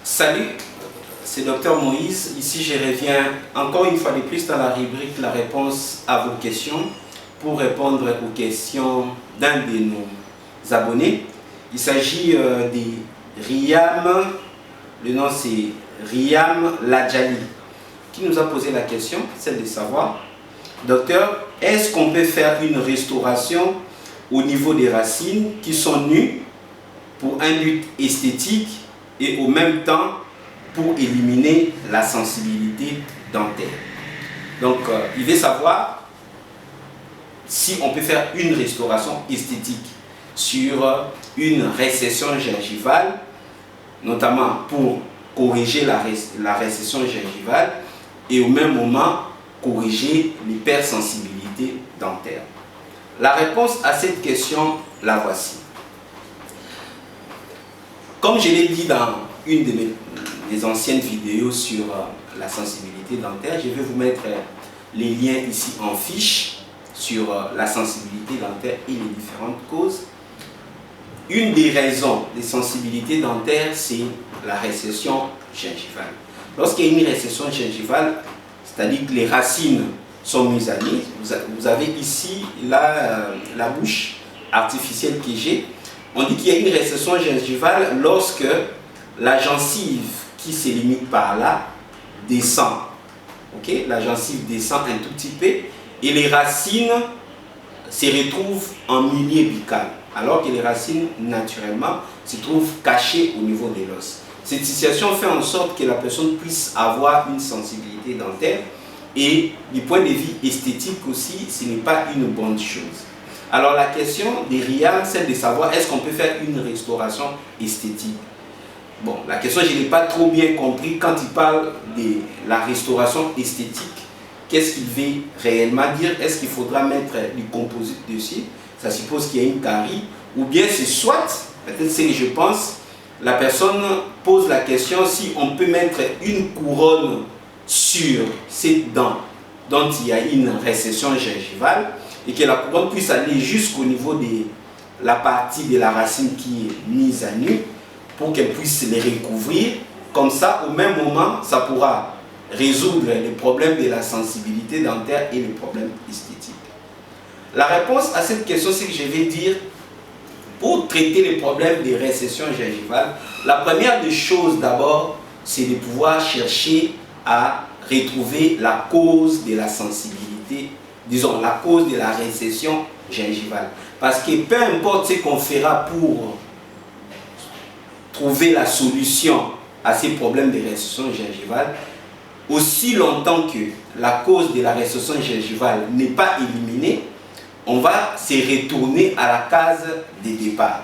Salut, c'est Dr Moïse. Ici, je reviens encore une fois de plus dans la rubrique La réponse à vos questions pour répondre aux questions d'un de nos abonnés. Il s'agit de Riam, le nom c'est Riam Ladjali, qui nous a posé la question, celle de savoir, docteur, est-ce qu'on peut faire une restauration au niveau des racines qui sont nues pour un but esthétique et au même temps pour éliminer la sensibilité dentaire? Donc il veut savoir si on peut faire une restauration esthétique sur une récession gingivale, notamment pour corriger la récession gingivale et au même moment corriger l'hypersensibilité dentaire. La réponse à cette question, la voici. Comme je l'ai dit dans une de mes anciennes vidéos sur la sensibilité dentaire, je vais vous mettre les liens ici en fiche sur la sensibilité dentaire et les différentes causes. Une des raisons de sensibilité dentaire, c'est la récession gingivale. Lorsqu'il y a une récession gingivale, c'est-à-dire que les racines sont mises à nu, vous avez ici la bouche artificielle que j'ai. On dit qu'il y a une récession gingivale lorsque la gencive qui se limite par là descend. Okay? La gencive descend un tout petit peu et les racines se retrouvent en milieu buccal, alors que les racines naturellement se trouvent cachées au niveau de l'os. Cette situation fait en sorte que la personne puisse avoir une sensibilité dentaire et du point de vue esthétique aussi, ce n'est pas une bonne chose. Alors la question de Riam, c'est de savoir est-ce qu'on peut faire une restauration esthétique. Bon, la question je n'ai pas trop bien compris quand il parle de la restauration esthétique. Qu'est-ce qu'il veut réellement dire? Est-ce qu'il faudra mettre du composite dessus? Ça suppose qu'il y a une carie. Ou bien c'est soit, peut-être c'est que je pense, la personne pose la question si on peut mettre une couronne sur ces dents dont il y a une récession gingivale et que la couronne puisse aller jusqu'au niveau de la partie de la racine qui est mise à nu pour qu'elle puisse les recouvrir. Comme ça, au même moment, ça pourra résoudre les problèmes de la sensibilité dentaire et les problèmes esthétiques. La réponse à cette question, c'est que je vais dire, pour traiter les problèmes de récession gingivale, la première des choses d'abord, c'est de pouvoir chercher à retrouver la cause de la sensibilité, disons la cause de la récession gingivale. Parce que peu importe ce qu'on fera pour trouver la solution à ces problèmes de récession gingivale, aussi longtemps que la cause de la récession gingivale n'est pas éliminée, on va se retourner à la case de départ.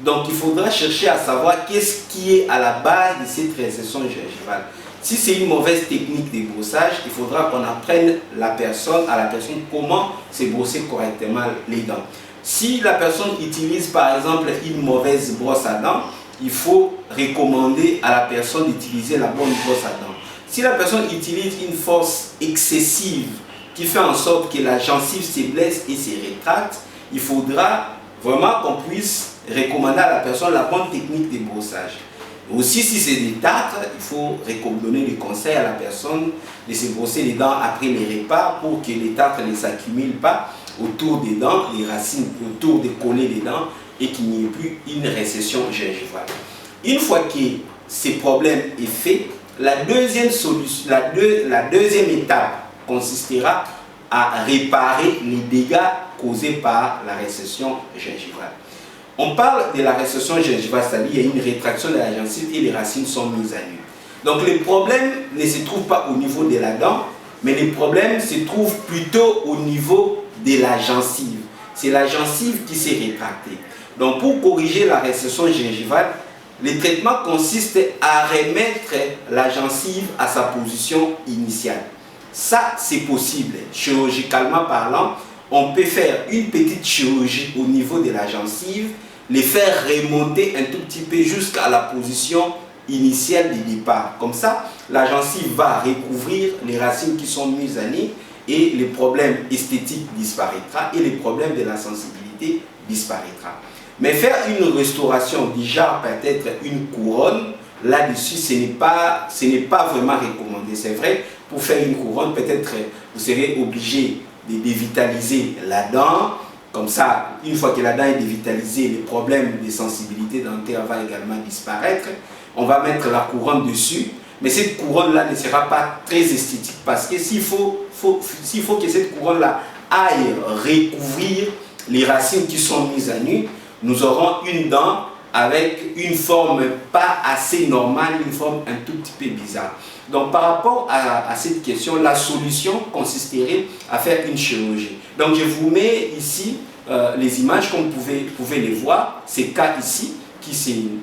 Donc il faudra chercher à savoir qu'est-ce qui est à la base de cette récession gingivale. Si c'est une mauvaise technique de brossage, il faudra qu'on apprenne à la personne comment se brosser correctement les dents. Si la personne utilise par exemple une mauvaise brosse à dents, il faut recommander à la personne d'utiliser la bonne brosse à dents. Si la personne utilise une force excessive qui fait en sorte que la gencive se blesse et se rétracte, il faudra vraiment qu'on puisse recommander à la personne la bonne technique de brossage. Aussi, si c'est des tartres, il faut donner le conseil à la personne de se brosser les dents après les repas pour que les tartres ne s'accumulent pas autour des dents, les racines autour des collets des dents et qu'il n'y ait plus une récession gingivale. Une fois que ce problème est fait, la deuxième étape consistera à réparer les dégâts causés par la récession gingivale. On parle de la récession gingivale, c'est-à-dire qu'il y a une rétraction de la gencive et les racines sont mises à nu. Donc les problèmes ne se trouvent pas au niveau de la dent, mais les problèmes se trouvent plutôt au niveau de la gencive. C'est la gencive qui s'est rétractée. Donc pour corriger la récession gingivale, le traitement consiste à remettre la gencive à sa position initiale. Ça, c'est possible. Chirurgicalement parlant, on peut faire une petite chirurgie au niveau de la gencive, les faire remonter un tout petit peu jusqu'à la position initiale de départ. Comme ça, la gencive va recouvrir les racines qui sont mises à nu et les problèmes esthétiques disparaîtront et les problèmes de la sensibilité disparaîtront. Mais faire une restauration du genre peut-être une couronne là-dessus, ce n'est pas vraiment recommandé. C'est vrai, pour faire une couronne, peut-être vous serez obligé de dévitaliser la dent. Comme ça, une fois que la dent est dévitalisée, le problème de sensibilité dentaire va également disparaître. On va mettre la couronne dessus. Mais cette couronne-là ne sera pas très esthétique parce que s'il faut que cette couronne-là aille recouvrir les racines qui sont mises à nu, nous aurons une dent avec une forme pas assez normale, une forme un tout petit peu bizarre. Donc par rapport à cette question, la solution consisterait à faire une chirurgie. Donc je vous mets ici les images comme vous pouvez les voir, ces cas ici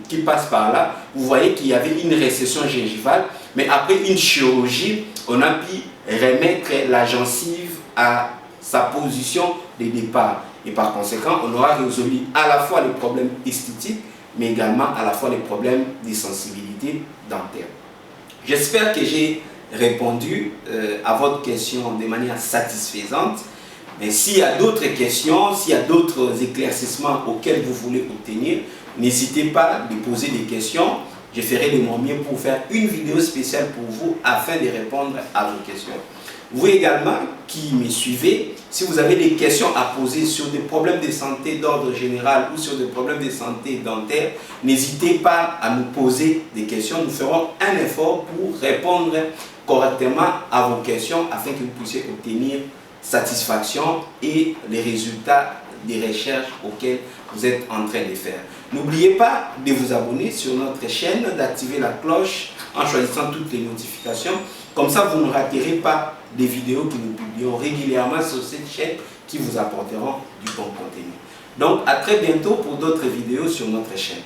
qui passent par là. Vous voyez qu'il y avait une récession gingivale, mais après une chirurgie, on a pu remettre la gencive à sa position de départ. Et par conséquent, on aura résolu à la fois les problèmes esthétiques, mais également à la fois les problèmes de sensibilité dentaire. J'espère que j'ai répondu à votre question de manière satisfaisante. Mais s'il y a d'autres questions, s'il y a d'autres éclaircissements auxquels vous voulez obtenir, n'hésitez pas à poser des questions. Je ferai de mon mieux pour faire une vidéo spéciale pour vous afin de répondre à vos questions. Vous également qui me suivez, si vous avez des questions à poser sur des problèmes de santé d'ordre général ou sur des problèmes de santé dentaire, n'hésitez pas à nous poser des questions. Nous ferons un effort pour répondre correctement à vos questions afin que vous puissiez obtenir satisfaction et les résultats des recherches auxquelles vous êtes en train de faire. N'oubliez pas de vous abonner sur notre chaîne, d'activer la cloche en choisissant toutes les notifications. Comme ça, vous ne raterez pas des vidéos que nous publions régulièrement sur cette chaîne qui vous apporteront du bon contenu. Donc, à très bientôt pour d'autres vidéos sur notre chaîne.